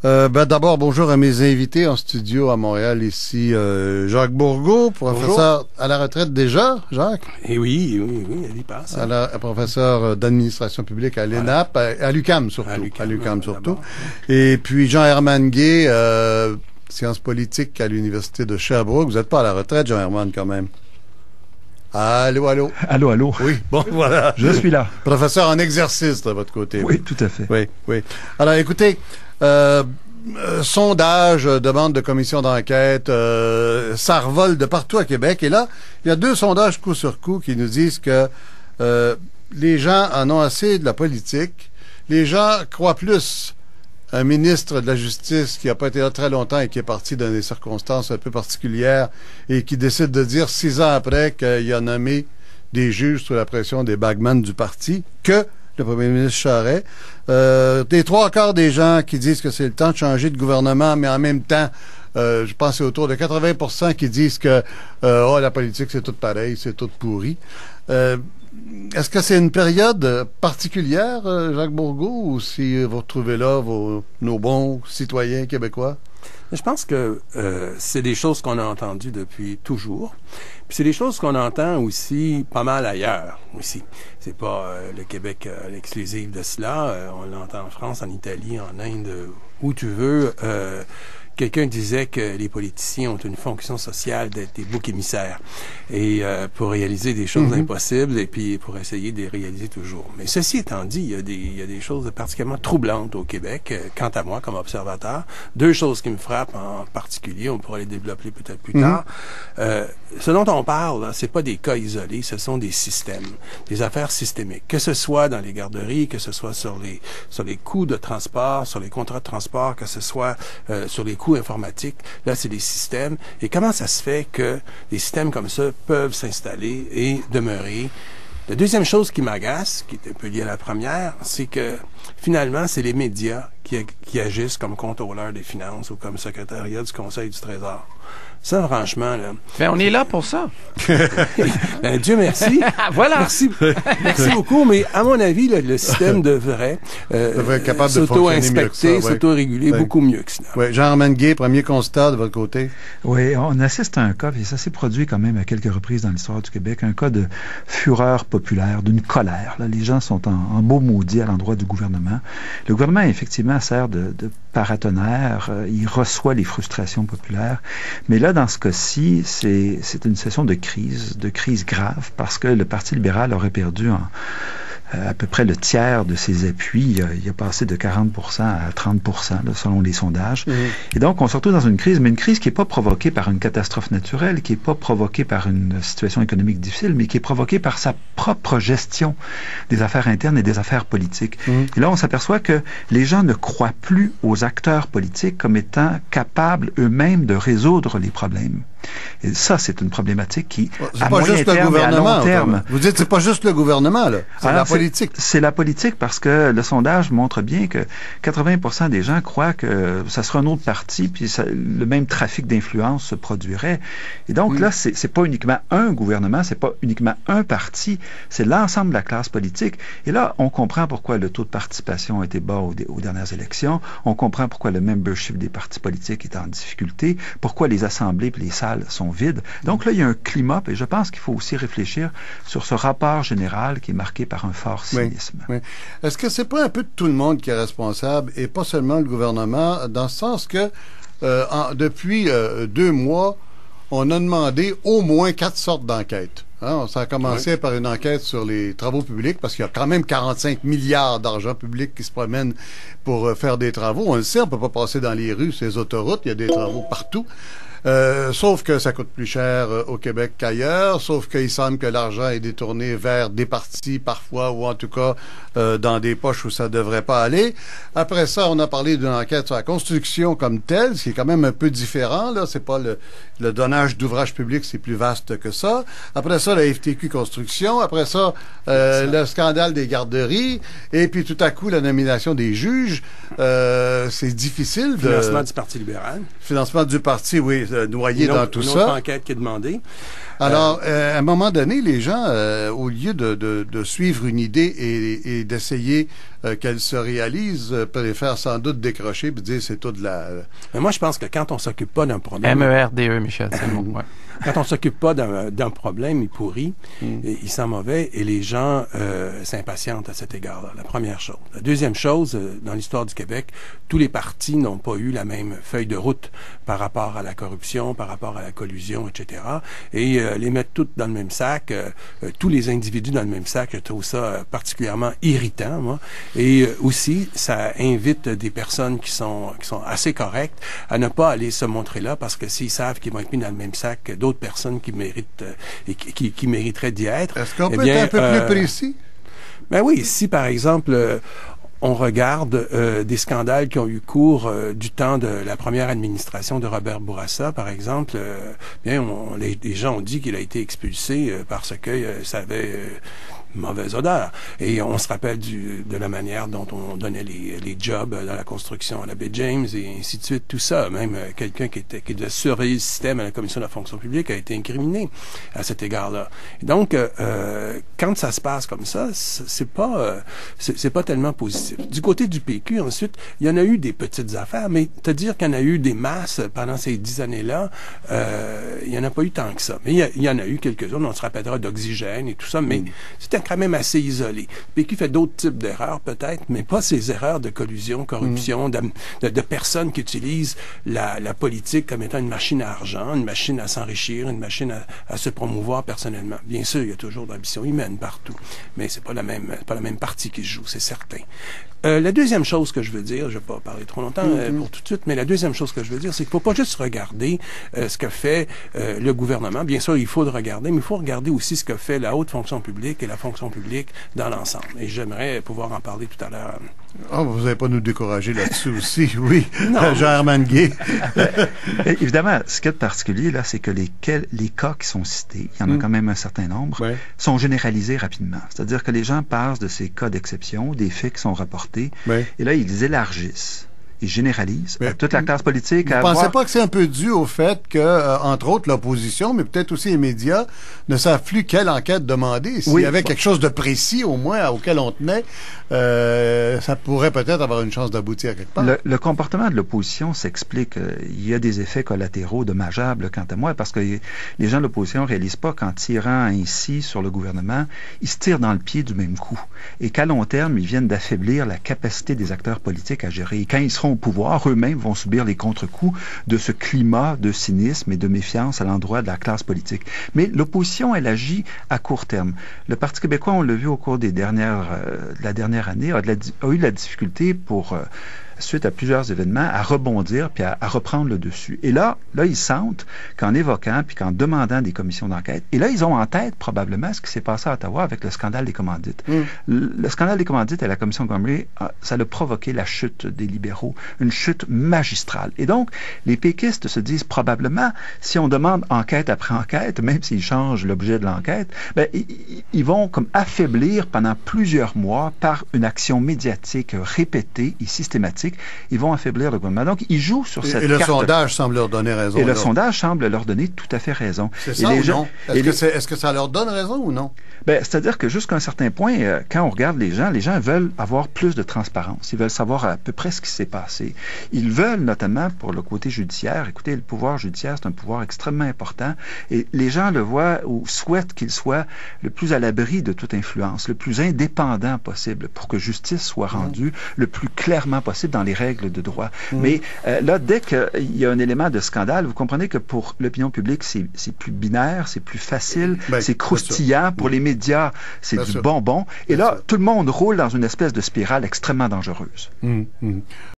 D'abord, bonjour à mes invités en studio à Montréal, ici Jacques Bourgault, professeur bonjour. à la retraite déjà, Jacques? Et oui, elle y passe. Professeur d'administration publique à l'ENAP, à l'UQAM surtout. À l'UQAM surtout. D'abord. Et puis Jean-Herman Gay, sciences politiques à l'Université de Sherbrooke. Vous n'êtes pas à la retraite, Jean-Herman, quand même? Allô, allô? Allô, allô? Oui, bon, voilà. Je suis là. Professeur en exercice de votre côté. Oui, tout à fait. Oui, oui. Alors, écoutez, sondage, demande de commission d'enquête, ça revole de partout à Québec. Et là, il y a deux sondages coup sur coup qui nous disent que les gens en ont assez de la politique. Les gens croient plus un ministre de la Justice qui n'a pas été là très longtemps et qui est parti dans des circonstances un peu particulières et qui décide de dire 6 ans après qu'il a nommé des juges sous la pression des bagman du parti que le premier ministre Charest. Des 3/4 des gens qui disent que c'est le temps de changer de gouvernement, mais en même temps, je pense que c'est autour de 80% qui disent que la politique, c'est tout pareil, c'est tout pourri. Est-ce que c'est une période particulière, Jacques Bourgault, ou si vous retrouvez là nos bons citoyens québécois? Je pense que c'est des choses qu'on a entendues depuis toujours. Puis c'est des choses qu'on entend aussi pas mal ailleurs aussi. C'est pas le Québec l'exclusif de cela. On l'entend en France, en Italie, en Inde, où tu veux. Quelqu'un disait que les politiciens ont une fonction sociale d'être des boucs émissaires et pour réaliser des choses impossibles et puis pour essayer de les réaliser toujours. Mais ceci étant dit, il y a des choses particulièrement troublantes au Québec, quant à moi comme observateur. Deux choses qui me frappent en particulier, on pourra les développer peut-être plus tard. Ce dont on parle, c'est pas des cas isolés, ce sont des systèmes, des affaires systémiques. Que ce soit dans les garderies, que ce soit sur les coûts de transport, sur les contrats de transport, que ce soit sur les coûts informatiques, là c'est des systèmes. Et comment ça se fait que des systèmes comme ça peuvent s'installer et demeurer? La deuxième chose qui m'agace, qui est un peu liée à la première, c'est que finalement c'est les médias qui agissent comme contrôleurs des finances ou comme secrétariat du Conseil du Trésor. Ça, franchement, là... Ben, on est là pour ça. Ben, Dieu merci. Voilà. Merci beaucoup, mais à mon avis, là, le système devrait être capable de s'auto-inspecter, s'auto-réguler beaucoup mieux que cela. Oui. Jean-Herman Gay, premier constat de votre côté. Oui, on assiste à un cas, et ça s'est produit quand même à quelques reprises dans l'histoire du Québec, un cas de fureur populaire, d'une colère. Là, les gens sont en beau maudit à l'endroit du gouvernement. Le gouvernement, effectivement, sert de paratonnerre. Il reçoit les frustrations populaires. Mais là, dans ce cas-ci, c'est une session de crise grave, parce que le Parti libéral aurait perdu à peu près le tiers de ses appuis. Il a passé de 40% à 30%, là, selon les sondages. Et donc, on se retrouve dans une crise, mais une crise qui n'est pas provoquée par une catastrophe naturelle, qui n'est pas provoquée par une situation économique difficile, mais qui est provoquée par sa propre gestion des affaires internes et des affaires politiques. Et là, on s'aperçoit que les gens ne croient plus aux acteurs politiques comme étant capables eux-mêmes de résoudre les problèmes. Et ça, c'est une problématique qui, à moyen terme et à long terme... Vous dites, c'est pas juste le gouvernement, là. C'est la politique. C'est la politique parce que le sondage montre bien que 80% des gens croient que ça sera un autre parti puis le même trafic d'influence se produirait. Et donc là, c'est pas uniquement un gouvernement, c'est pas uniquement un parti, c'est l'ensemble de la classe politique. Et là, on comprend pourquoi le taux de participation a été bas aux dernières élections. On comprend pourquoi le membership des partis politiques est en difficulté, pourquoi les assemblées et les salles sont vides. Donc là, il y a un climat, et je pense qu'il faut aussi réfléchir sur ce rapport général qui est marqué par un fort cynisme. Oui. Est-ce que c'est pas un peu de tout le monde qui est responsable, et pas seulement le gouvernement, dans le sens que depuis 2 mois, on a demandé au moins 4 sortes d'enquêtes. Hein, ça a commencé par une enquête sur les travaux publics, parce qu'il y a quand même 45 milliards d'argent public qui se promènent pour faire des travaux. On le sait, on peut pas passer dans les rues, ces autoroutes, il y a des travaux partout. Sauf que ça coûte plus cher au Québec qu'ailleurs, sauf qu'il semble que l'argent est détourné vers des partis parfois, ou en tout cas dans des poches où ça devrait pas aller. Après ça, on a parlé d'une enquête sur la construction comme telle, ce qui est quand même un peu différent, là. C'est pas le donnage d'ouvrages publics, c'est plus vaste que ça. Après ça, la FTQ Construction. Après ça, le scandale des garderies. Et puis tout à coup, la nomination des juges. C'est difficile Financement du Parti libéral. Financement du parti, oui, noyé dans tout ça. Une autre enquête qui est demandée. Alors, à un moment donné, les gens, au lieu de suivre une idée et d'essayer qu'elle se réalise, préfèrent sans doute décrocher et dire c'est tout de la... Mais moi, je pense que quand on s'occupe pas d'un problème... MERDE, Michel, c'est le mot, ouais. Quand on s'occupe pas d'un problème, il pourrit, il sent mauvais, et les gens s'impatientent à cet égard-là. La première chose. La deuxième chose, dans l'histoire du Québec, tous les partis n'ont pas eu la même feuille de route par rapport à la corruption, par rapport à la collusion, etc. Et les mettre toutes dans le même sac, tous les individus dans le même sac, je trouve ça particulièrement irritant, moi. Et aussi, ça invite des personnes qui sont assez correctes à ne pas aller se montrer là, parce que s'ils savent qu'ils vont être mis dans le même sac que d'autres personnes qui méritent et qui mériteraient d'y être. Est-ce qu'on peut être un peu plus précis? Ben oui, si par exemple on regarde des scandales qui ont eu cours du temps de la première administration de Robert Bourassa, par exemple, les gens ont dit qu'il a été expulsé parce que ça avait mauvaise odeur. Et on se rappelle de la manière dont on donnait les jobs dans la construction à la baie James et ainsi de suite, tout ça. Même quelqu'un qui devait surveiller le système à la Commission de la fonction publique a été incriminé à cet égard-là. Et donc, quand ça se passe comme ça, c'est pas tellement positif. Du côté du PQ, ensuite, il y en a eu des petites affaires, mais te dire qu'il y en a eu des masses pendant ces 10 années-là, il y en a pas eu tant que ça. Mais il y en a eu quelques-unes, on se rappellera d'Oxygène et tout ça, mais c'était quand même assez isolé. Le PQ fait d'autres types d'erreurs, peut-être, mais pas ces erreurs de collusion, corruption, de personnes qui utilisent la politique comme étant une machine à argent, une machine à s'enrichir, une machine à se promouvoir personnellement. Bien sûr, il y a toujours de l'ambition humaine partout, mais c'est pas la même partie qui se joue, c'est certain. La deuxième chose que je veux dire, je vais pas parler trop longtemps pour tout de suite, mais la deuxième chose que je veux dire, c'est qu'il faut pas juste regarder ce que fait le gouvernement. Bien sûr, il faut le regarder, mais il faut regarder aussi ce que fait la haute fonction publique et la fonction publique dans l'ensemble. Et j'aimerais pouvoir en parler tout à l'heure. Oh, vous n'allez pas nous décourager là-dessus aussi, oui. Jean-Hermann Gay. Évidemment, ce qu'il y a de particulier, là, c'est que les cas qui sont cités, il y en a quand même un certain nombre, sont généralisés rapidement. C'est-à-dire que les gens passent de ces cas d'exception, des faits qui sont rapportés, et là, ils élargissent. Ils généralisent à toute la classe politique. Vous ne pensez pas que c'est un peu dû au fait que, entre autres, l'opposition, mais peut-être aussi les médias, ne savent plus quelle enquête demander? S'il y avait quelque chose de précis, au moins, auquel on tenait, ça pourrait peut-être avoir une chance d'aboutir à quelque part. Le comportement de l'opposition s'explique. Il y a des effets collatéraux dommageables, quant à moi, parce que les gens de l'opposition ne réalisent pas qu'en tirant ainsi sur le gouvernement, ils se tirent dans le pied du même coup. Et qu'à long terme, ils viennent d'affaiblir la capacité des acteurs politiques à gérer. Et quand ils seront au pouvoir, eux-mêmes vont subir les contre-coups de ce climat de cynisme et de méfiance à l'endroit de la classe politique. Mais l'opposition, elle agit à court terme. Le Parti québécois, on l'a vu au cours de la dernière année, a eu la difficulté suite à plusieurs événements, à rebondir puis à reprendre le dessus. Et là, ils sentent qu'en évoquant puis qu'en demandant des commissions d'enquête, et là, ils ont en tête probablement ce qui s'est passé à Ottawa avec le scandale des commandites. Le scandale des commandites à la commission Montgomery, ça a provoqué la chute des libéraux, une chute magistrale. Et donc, les péquistes se disent probablement, si on demande enquête après enquête, même s'ils changent l'objet de l'enquête, ils vont comme affaiblir pendant plusieurs mois par une action médiatique répétée et systématique, ils vont affaiblir le gouvernement. Donc, ils jouent sur cette carte. Et le sondage semble leur donner raison. Et le sondage semble leur donner tout à fait raison. C'est ça ou non? Est-ce que ça leur donne raison ou non? C'est-à-dire que jusqu'à un certain point, quand on regarde les gens veulent avoir plus de transparence. Ils veulent savoir à peu près ce qui s'est passé. Ils veulent, notamment pour le côté judiciaire, écoutez, le pouvoir judiciaire, c'est un pouvoir extrêmement important. Et les gens le voient ou souhaitent qu'il soit le plus à l'abri de toute influence, le plus indépendant possible pour que justice soit rendue le plus clairement possible dans les règles de droit. Mais là, dès qu'il y a un élément de scandale, vous comprenez que pour l'opinion publique, c'est plus binaire, c'est plus facile, c'est croustillant. Pour les médias, c'est du bonbon. Et là, tout le monde roule dans une espèce de spirale extrêmement dangereuse.